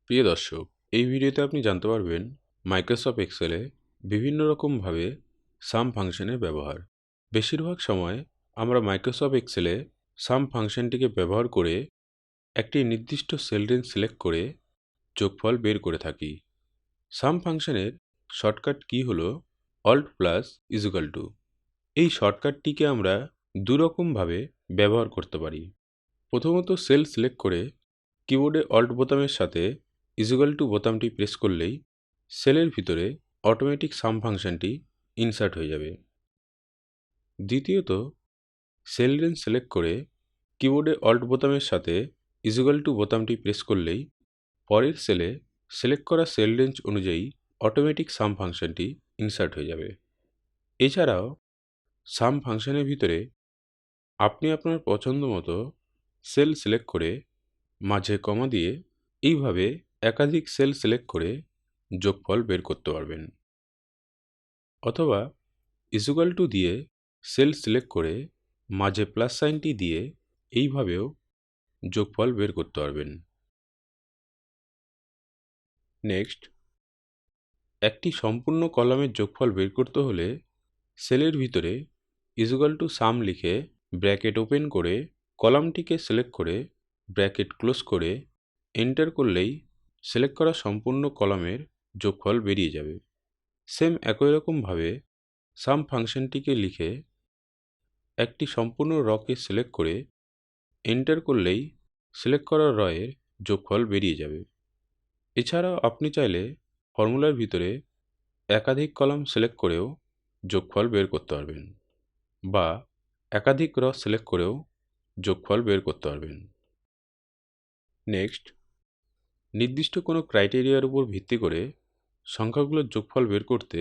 প্রিয় দর্শক, এই ভিডিওতে আপনি জানতে পারবেন মাইক্রোসফট এক্সেলে বিভিন্ন রকমভাবে সাম ফাংশনের ব্যবহার। বেশিরভাগ সময় আমরা মাইক্রোসফট এক্সেলে সাম ফাংশনটিকে ব্যবহার করে একটি নির্দিষ্ট সেল রেঞ্জ সিলেক্ট করে যোগফল বের করে থাকি। সাম ফাংশনের শর্টকাট কি হলো অল্ট প্লাস ইজুকাল টু। এই শর্টকাটটিকে আমরা দুরকমভাবে ব্যবহার করতে পারি। প্রথমত, সেল সিলেক্ট করে কিবোর্ডে অল্ট বোতামের সাথে ইজুকাল টু বোতামটি প্রেস করলেই সেলের ভিতরে অটোমেটিক সাম ফাংশনটি ইনসার্ট হয়ে যাবে। দ্বিতীয়ত, সেল রেঞ্জ সিলেক্ট করে কিবোর্ডে অল্ট বোতামের সাথে ইজুকাল টু বোতামটি প্রেস করলেই পরের সেলে সিলেক্ট করা সেল রেঞ্জ অনুযায়ী অটোমেটিক সাম ফাংশনটি ইনসার্ট হয়ে যাবে। এছাড়াও সাম ফাংশনের ভিতরে আপনি আপনার পছন্দ মতো সেল সিলেক্ট করে মাঝে কমা দিয়ে এইভাবে একাধিক সেল সিলেক্ট করে যোগফল বের করতে পারবেন। অথবা ইজুকাল টু দিয়ে সেল সিলেক্ট করে মাঝে প্লাস সাইনটি দিয়ে এইভাবেও যোগফল বের করতে পারবেন। নেক্সট, একটি সম্পূর্ণ কলামের যোগফল বের করতে হলে সেলের ভিতরে ইজুকাল টু সাম লিখে ব্র্যাকেট ওপেন করে কলামটিকে সিলেক্ট করে ব্র্যাকেট ক্লোজ করে এন্টার করলেই সিলেক্ট করা সম্পূর্ণ কলামের যোগফল বেরিয়ে যাবে। সেম একই রকমভাবে সাম ফাংশনটিকে লিখে একটি সম্পূর্ণ রকে সিলেক্ট করে এন্টার করলেই সিলেক্ট করা রয়ের যোগফল বেরিয়ে যাবে। এছাড়াও আপনি চাইলে ফর্মুলার ভিতরে একাধিক কলাম সিলেক্ট করেও যোগফল বের করতে পারবেন বা একাধিক র সিলেক্ট করেও যোগফল বের করতে পারবেন। নেক্সট, নির্দিষ্ট কোনো ক্রাইটেরিয়ার উপর ভিত্তি করে সংখ্যাগুলোর যোগফল বের করতে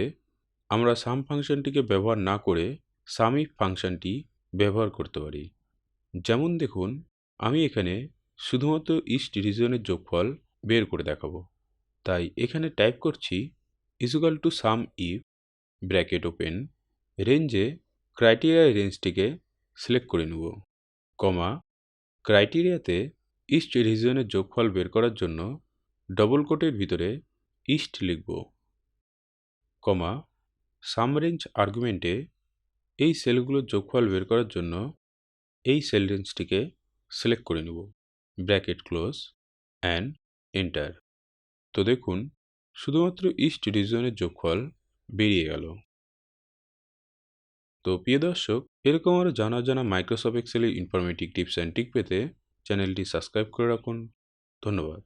আমরা সাম ফাংশনটিকে ব্যবহার না করে সাম ইফ ফাংশনটি ব্যবহার করতে পারি। যেমন দেখুন, আমি এখানে শুধুমাত্র ইস্ট রিজনের যোগফল বের করে দেখাবো। তাই এখানে টাইপ করছি equal to sum if bracket open রেঞ্জে ক্রাইটেরিয়া রেঞ্জটিকে সিলেক্ট করে নেব, কমা ক্রাইটেরিয়াতে ইস্ট রিজনের যোগফল বের করার জন্য ডবল কোটের ভিতরে ইস্ট লিখব, কমা সাম রেঞ্জ আর্গুমেন্টে এই সেলগুলোর যোগফল বের করার জন্য এই সেল রেঞ্জটিকে সিলেক্ট করে নেব, ব্র্যাকেট ক্লোজ অ্যান্ড এন্টার। তো দেখুন, শুধুমাত্র ইস্ট রিজনের যোগফল বেরিয়ে গেল। তো প্রিয় দর্শক, এরকম আরও জানা মাইক্রোসফট এক্সেলের ইনফরমেটিভ টিপস অ্যান্ড ট্রিক পেতে চ্যানেলটি সাবস্ক্রাইব করে রাখুন। ধন্যবাদ।